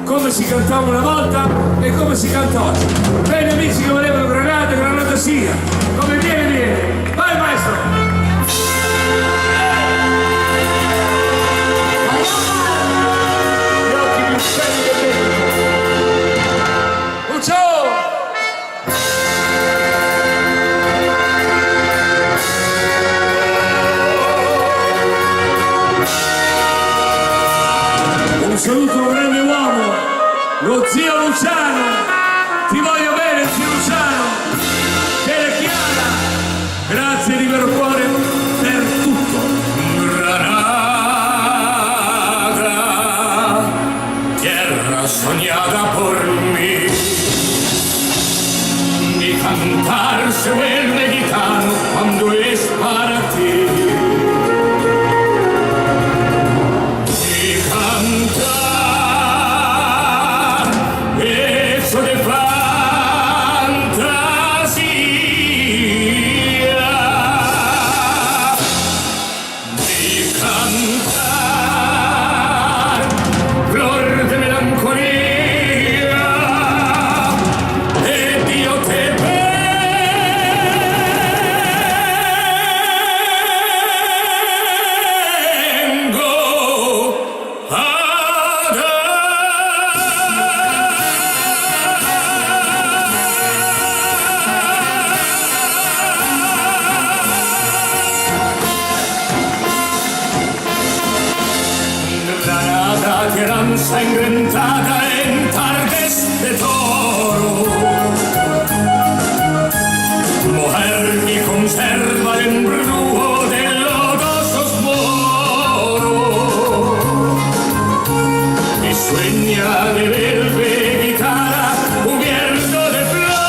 come si cantava una volta e come si canta oggi. Bene amici che volevano Granata, Granata sia. Come viene. Vai maestro! Un saluto a un grande uomo, lo zio Luciano, ti voglio bene zio Luciano, Tele Chiara, grazie di vero cuore per tutto. Granada, tierra soñada por mí, mi cantar se vuelve gitano cuando es para ti. Ensangrentada en tardes de toro, mujer que conserva el embrujo de lodosos moros y sueña de verde guitarra cubierto de flores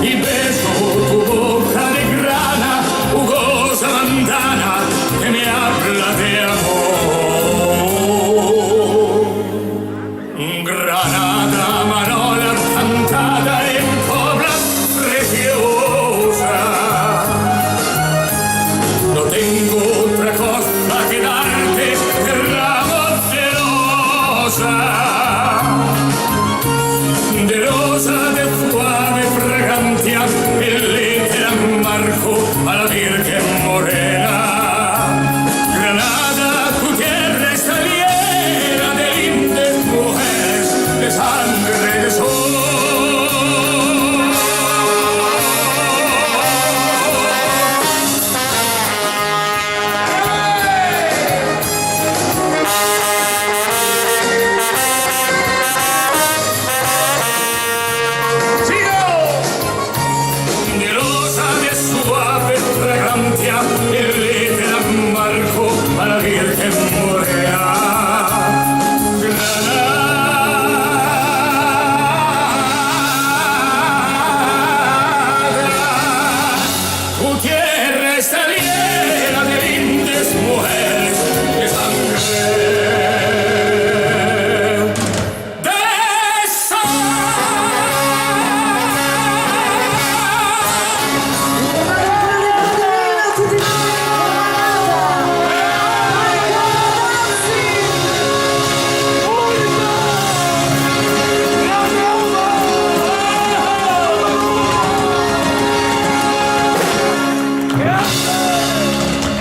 y beso tu boca de grana, jugosa bandana que me habla de amor. Granada, manola cantada en cobras preciosas. No tengo otra cosa que darte que ramos de rosa de suave fragancia, el literal marco a la Virgen Morena. Granada, tu tierra está llena de lindas mujeres de sangre de sol. De rosa de suave fragancia, el literal marco a la Virgen Morena. Granada, tu tierra está llena de lindas mujeres de sangre de sol.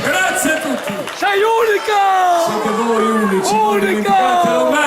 Grazie a tutti! Sei unica! Siete voi unici! Unica!